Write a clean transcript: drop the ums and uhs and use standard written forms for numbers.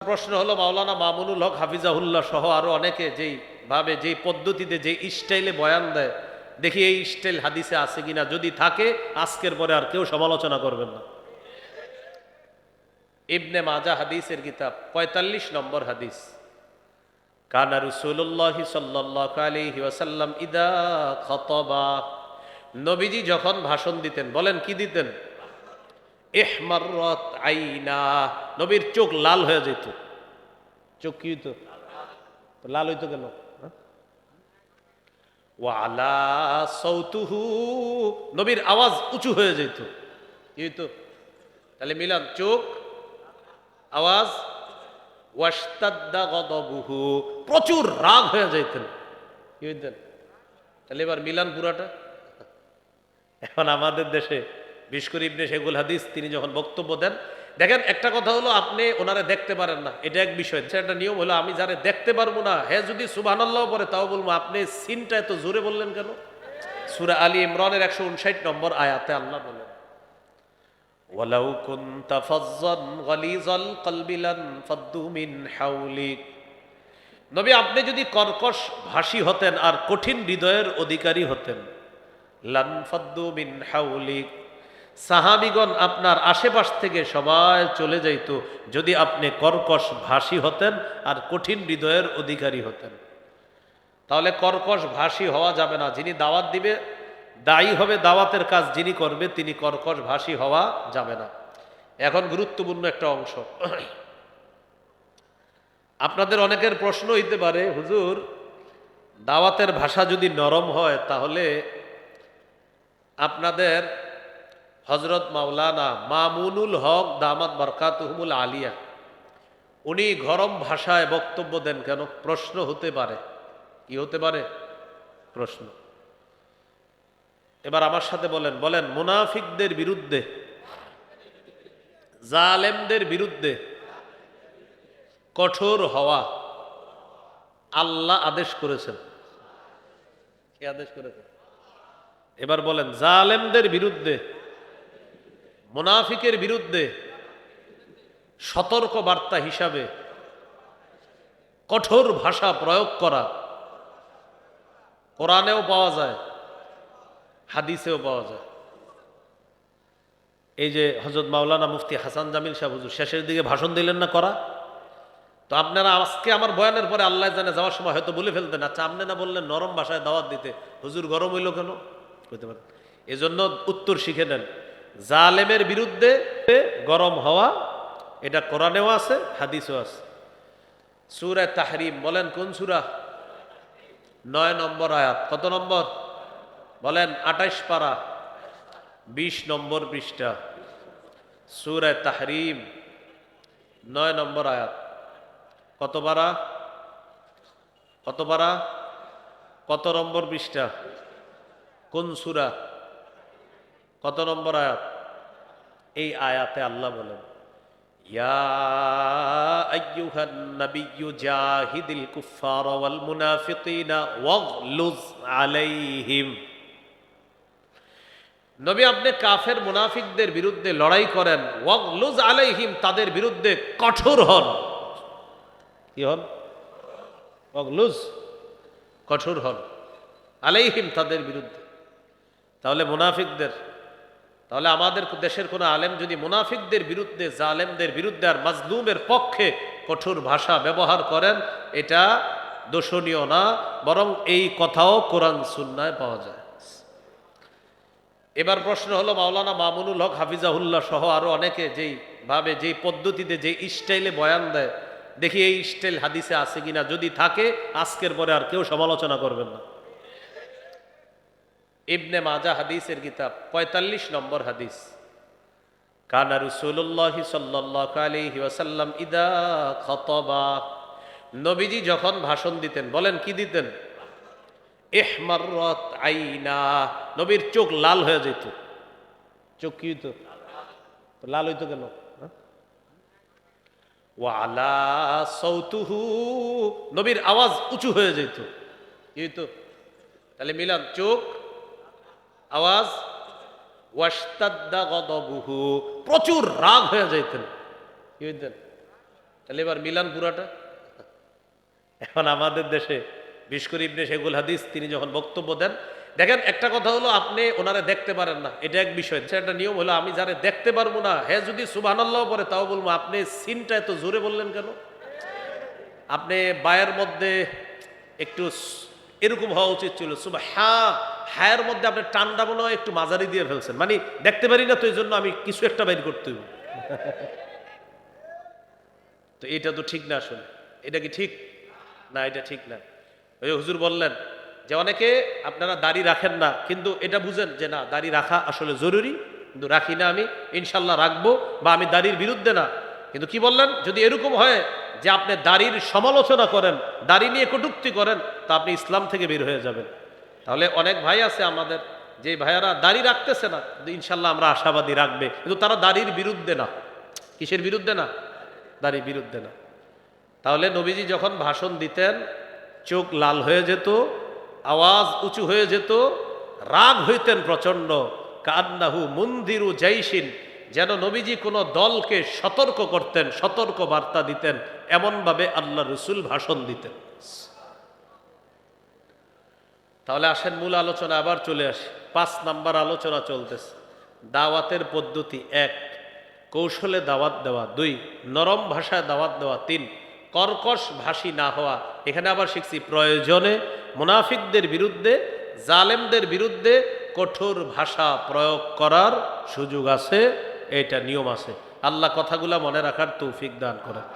প্রশ্ন হলো মাওলানা মামুনুল হক হাফিজাহুল্লাহ সহ আরো অনেকে যেই ভাবে যেই পদ্ধতিতে যে স্টাইলে বয়ান দেয়, দেখি এই স্টাইল হাদিসে আছে কিনা, যদি থাকে আজকের পরে আর কেউ সমালোচনা করবেন না। ইবনে মাজা হাদিসের কিতাব ৪৫ নম্বর হাদিস। কানা রাসূলুল্লাহ সাল্লাল্লাহু আলাইহি ওয়াসাল্লাম ইদা খাতাবা, নবীজি যখন ভাষণ দিতেন, বলেন কি দিতেন? ইহমাররাত আইনা, নবীর চোখ লাল হয়ে যেত। চোখ কি হইতো? লাল হইতো কেন? ওয়ালা সৌতুহু, নবীর আওয়াজ উঁচু হয়ে যেত। কি হইতো? তাহলে মিলান, চোখ, আওয়াজ। ওয়াশতাদ্দা গদবুহু, প্রচুর রাগ হয়ে যাইতেন। কি হইতেন? তাহলে এবার মিলান পুরাটা। এখন আমাদের দেশে বিশেষ করে ইবনে শেখুল হাদিস তিনি যখন বক্তব্য দেন, দেখেন একটা কথা হলো আপনি ওনারে দেখতে পারেন না, এটা এক বিষয়। একটা নিয়ম হলো আমি যারে দেখতে পারবো না, হ্যাঁ যদি সুবহানাল্লাহ পরে তাও বলবো আপনি সিনটা এত জোরে বললেন কেন? সূরা আলী ইমরানের ১৫৯ নম্বর আয়াতে আল্লাহ বলেন, ওয়ালাউ কুনতা ফাজ্জান গালিজাল কলবি লান ফাদ্দু মিন হাওলিক, নবী আপনি যদি কর্কশ ভাষী হতেন আর কঠিন হৃদয়ের অধিকারী হতেন, লান ফাদ্দু মিন হাওলিক, সাহাবীগণ আপনার আশেপাশ থেকে সবাই চলে যাইত যদি আপনি কর্কশ ভাষী হতেন আর কঠিন হৃদয়ের অধিকারী হতেন। তাহলে কর্কশ ভাষী হওয়া যাবে না। যিনি দাওয়াত দিবে, দায়ী হবে দাওয়াতের কাজ যিনি করবে, তিনি কর্কশ ভাষী হওয়া যাবে না। এখন গুরুত্বপূর্ণ একটা অংশ, আপনাদের অনেকের প্রশ্ন হইতে পারে, হুজুর দাওয়াতের ভাষা যদি নরম হয় তাহলে আপনাদের হযরত মাওলানা মামুনুল হক দামাত বারকাতুহুমুল আলিয়া উনি গরম ভাষায় বক্তব্য দেন কেন? প্রশ্ন হতে পারে। কি হতে পারে? প্রশ্ন। এবার আমার সাথে বলেন, বলেন মুনাফিকদের বিরুদ্ধে, জালেমদের বিরুদ্ধে কঠোর হওয়া আল্লাহ আদেশ করেছেন। কে আদেশ করেছেন? এবার বলেন জালেমদের বিরুদ্ধে, মুনাফিকের বিরুদ্ধে সতর্ক বার্তা হিসাবে কঠোর ভাষা প্রয়োগ করা কোরআনেও পাওয়া যায়, হাদিসেও পাওয়া যায়। এই যে হযরত মাওলানা মুফতি হাসান জামিল সাহেব হুজুর শেষের দিকে ভাষণ দিলেন না করা, তো আপনারা আজকে আমার বয়ানের পরে আল্লাহ জানে যাওয়ার সময় হয়তো বলে ফেলতেন, আচ্ছা আপনি না বললেন নরম ভাষায় দাওয়াত দিতে, হুজুর গরম হইল কেন? বলতে পারেন। এজন্য উত্তর শিখে নেন, জালেমের বিরুদ্ধে গরম হওয়া এটা কোরআনেও আছে, হাদিসেও আছে। সূরা তাহরিম, বলেন কোন সূরা? ৯ নম্বর আয়াত। কত নম্বর? বলেন ২৮ পারা ২০ নম্বর পৃষ্ঠা। সূরা তাহরিম ৯ নম্বর আয়াত। কত পারা? কত পারা? কত নম্বর পৃষ্ঠা? কোন সূরা? কত নম্বর আয়াত? এই আয়াতে আল্লাহ বলেন, ইয়া আইয়ুহান নাবিয়্যু জাহিদিল কুফফারা ওয়াল মুনাফিকিনা ওয়াগলুজ আলাইহিম, নবী আপনি কাফের মুনাফিকদের বিরুদ্ধে লড়াই করেন, ওয়াগলুজ আলাইহিম তাদের বিরুদ্ধে কঠোর হন। কি হন? ওয়াগলুজ, কঠোর হন, আলাইহিম তাদের বিরুদ্ধে। তাহলে মুনাফিকদের, তাহলে আমাদের দেশের কোন আলেম যদি মুনাফিকদের বিরুদ্ধে, জালেমদের বিরুদ্ধে আর মাজলুমের পক্ষে কঠোর ভাষা ব্যবহার করেন, এটা দোষণীয় না, বরং এই কথাও কোরআন সুন্নায় পাওয়া যায়। এবার প্রশ্ন হলো মাওলানা মামুনুল হক হাফিজাহুল্লাহ সহ আরো অনেকে যেই ভাবে যেই পদ্ধতিতে যে স্টাইলে বয়ান দেয়, দেখি এই স্টাইল হাদিসে আছে কিনা, যদি থাকে আজকের পরে আর কেউ সমালোচনা করবেন না। ইবনে মাজা হাদিসের কিতাব ৪৫ নম্বর হাদিস। কানা রাসূলুল্লাহ সাল্লাল্লাহু আলাইহি ওয়াসাল্লাম ইদা খাতাবা, নবীজি যখন ভাষণ দিতেন, বলেন কি দিতেন? ইহমাররাত আইনা, নবীর চোখ লাল হয়ে যেত। চোখ কি হইতো? লাল হইতো কেন? ওয়ালা সৌতুহু, নবীর আওয়াজ উঁচু হয়ে যেত। কি হইতো? তাহলে মিলান, চোখ, আওয়াজ। ওয়াশতাদ্দা গদবুহু, প্রচুর রাগ হয়ে যাইতেন। কি হইতেন? তাহলে এবার মিলান পুরাটা। এখন আমাদের দেশে বিশকর ইবনে শেখুল হাদিস তিনি যখন বক্তব্য দেন, দেখেন একটা কথা হলো আপনি ওনারে দেখতে পারেন না, এটা এক বিষয়। একটা নিয়ম হলো আমি যারে দেখতে পারবো না হ্যাঁ যদি সুবহানাল্লাহ পরে তাও বলবো আপনি সিনটা এত জোরে বললেন কেন? আপনি বায়ের মধ্যে একটু এরকম হওয়া উচিত ছিল, হায়ের মধ্যে আপনি টানটা মনে হয় একটু মাঝারি দিয়ে ফেলছেন, মানে দেখতে পারি না তো এই জন্য আমি কিছু একটা বাইর করতে হইব। তো এটা তো ঠিক না, আসলে এটা কি ঠিক না? এটা ঠিক না। ওই হুজুর বললেন যে অনেকে আপনারা দাড়ি রাখেন না, কিন্তু এটা বুঝেন যে না দাড়ি রাখা আসলে জরুরি, কিন্তু রাখি না, আমি ইনশাল্লাহ রাখবো, বা আমি দাড়ির বিরুদ্ধে না। কিন্তু কি বললেন, যদি এরকম হয় যে আপনি দাড়ির সমালোচনা করেন, দাড়ি নিয়ে কটূক্তি করেন, তা আপনি ইসলাম থেকে বের হয়ে যাবেন। তাহলে অনেক ভাই আছে আমাদের যে ভাইয়ারা দাড়ি রাখতেছে না, কিন্তু ইনশাল্লাহ আমরা আশাবাদী রাখবে, কিন্তু তারা দাড়ির বিরুদ্ধে না। কিসের বিরুদ্ধে না? দাড়ির বিরুদ্ধে না। তাহলে নবীজি যখন ভাষণ দিতেন চোখ লাল হয়ে যেত, আওয়াজ উঁচু হয়ে যেত, রাগ হইতেন প্রচন্ড। কান্নাহু মুনদিরু জাইশিন, যেন নবীজি কোনো দলকে সতর্ক করতেন, সতর্ক বার্তা দিতেন, এমনভাবে আল্লাহ রসুল ভাষণ দিতেন। তাহলে আসেন মূল আলোচনা আবার চলে আসে। 5 নাম্বার আলোচনা চলতেছে। দাওয়াতের পদ্ধতি 1, কৌশলে দাওয়াত দেওয়া। 2, নরম ভাষায় দাওয়াত দেওয়া। 3, কর্কশ ভাষী না হওয়া। এখানে আবার শিখছি প্রয়োজনে মুনাফিকদের বিরুদ্ধে, জালেমদের বিরুদ্ধে কঠোর ভাষা প্রয়োগ করার সুযোগ আছে, এটা নিয়ম আছে। আল্লাহ কথাগুলা মনে রাখার তৌফিক দান করেন।